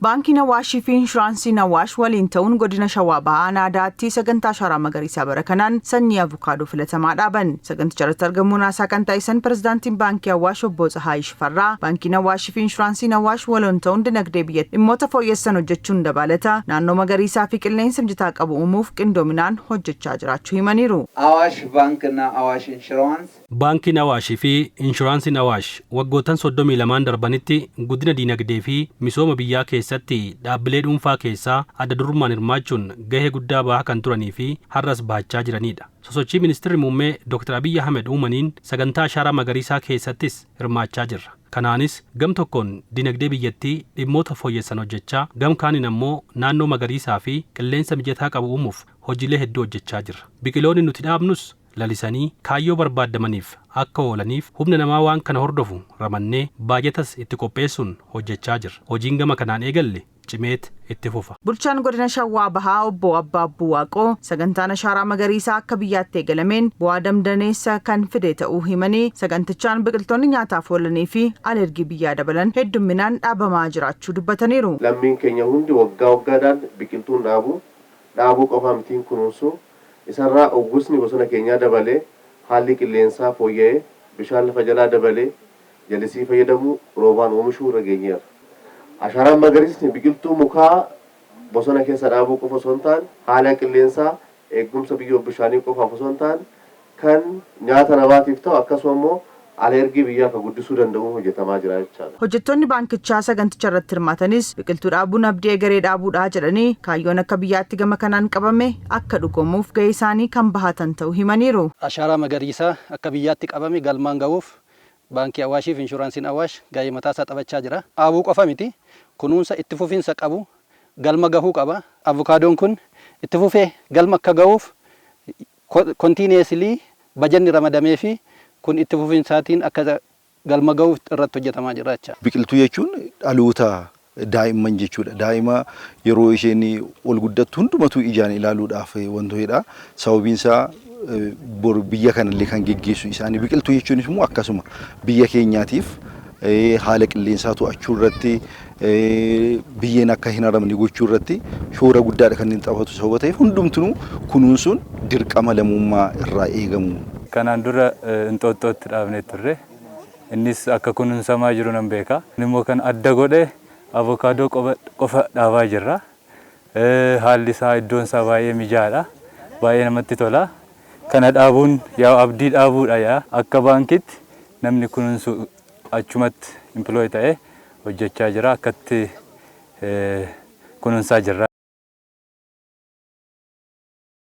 Baankii Awaash fi Inshuraansii Awaash waliin ta'uun godina Shawaa Bahaa Naadaatti sagantaa Ashaaraa Magariisaa bara kanaan sanyii avukaadoo filatamaa dhaaban. Saganticha irratti argamuun haasaa kan taasisan pirezidaantiin Baankii Awaash obbo Tsahaayii Shifarraa Baankiin Awaash fi Inshuraansii Awaash waliin ta'uun dinagdee biyyattii dhimmoota fooyyessan hojjechuun dabalata naannoo magariisaa fi qilleensa mijataa qabu uumuuf qindoominaan hojjechaa jiraachuu himaniiru. Awaash Baankina Awaash Inshuraans Baankiin Awaash fi Inshuraansiin Awaash waggootan 32 darbanitti guddina dinagdee fi misooma biyyaa keessatti dhaabbilee dhuunfaa keessaa adda durummaan hirmaachuun gahee guddaa bahaa kan turanii fi har'as baachaa jiranidha. Sosochii Ministeerri Muummee Dr. Abiy Ahmed uumaniin sagantaa Ashaaraa Magariisaa keessattis hirmaachaa jirra. Kanaanis gam tokkoon dinagdee biyyattii dhimmoota fooyyessan hojjechaa gam kaaniin ammoo naannoo magariisaa fi qilleensa mijataa qabu uumuuf hojiilee hedduu hojjechaa jirra. Biqiloonni nuti dhaabnus lalisanii kaayyoo barbaadamaniif akka oolaniif humna namaa waan kana hordofu ramannee baajetas itti qopheessuun hojjechaa jirra. Hojiin gama kanaan eegalle cimeet itti fufa. Bulchaan godina Shawaa Bahaa obbo Abbaabbuu Waaqoo sagantaan Ashaaraa Magariisaa akka biyyaatti eegalameen bu'aa damdaneessa kan fide ta'uu himanii sagantichaan biqiltoonni nyaataaf oolanii fi alergii biyyaa dabalan heddumminaan dhaabamaa jiraachuu dubbataniiru. Lammiin keenya hundi waggaa waggaadhaan biqiltuun dhaabuu qofaa mitiin kunuunsuu isarraa uwwisni bosona keenyaa dabalee haalli qilleensaa fooyya'ee bishaan lafa jalaa dabalee jallisii fayyadamuu roobaan oomishuu irra geenyeera. Ashaaraan magariisni biqiltuu mukaa bosona keessa dhaabuu qofa osoo hin taane haala qilleensaa eegumsa biyyoo bishaanii qofaaf osoo hin taane kan nyaata namaatiif ta'u akkasuma immoo alergii biyyaa kan guddisuu danda'uun hojjetamaa jira jechaadha. Hojjettoonni baankichaa saganticha irratti hirmaatanis biqiltuu dhaabuun abdii egeree dhaabuudhaa jedhanii kaayyoon akka biyyaatti gama kanaan qabame akka dhugoomuuf gahee isaanii kan bahatan ta'uu himaniiru. Ashaaraa magariisaa akka biyyaatti qabame galmaan ga'uuf Baankii Awaashii fi Inshuraansiin Awaash gahee mataa isaa taphachaa jira. Dhaabuu qofa miti kunuunsa itti fufiinsa qabu galma gahuu qaba. Avukaadoon kun itti fufee galma akka ga'uuf kontiineesilii bajanni ramadamee fi kun itti fufiinsaatiin akka galma ga'uuf irratti hojjetamaa jira jecha. Biqiltuu jechuun dhaloota daa'imman jechuudha. Daa'ima yeroo isheen ol guddattu hundumatu ijaan ilaaluudhaaf wantootadha. Sababiin isaa bor biyya kanallee kan geggeessu isaanii biqiltuu jechuunis immoo akkasuma biyya keenyaatiif haala qilleensaa to'achuu irratti biyyeen akka hin haramne gochuu irratti shoora guddaadha kan inni taphatu sababa ta'eef hundumtuu kunuunsuun dirqama lammummaa irraa eegamu. Kanaan dura Inxooxxootti dhaabnee turre innis akka kunuunsamaa jiru nan beeka. Immoo kan adda godhe avokaadoo qofa dhaabaa jirra. Haalli isaa iddoon isaa baay'ee mijaadha. Baay'ee namatti tola. Kana dhaabuun yaa abdii dhaabuudha yaa akka baankitti namni kunuunsu achumatti employee ta'ee hojjechaa jira akkatti kunuunsaa jirra.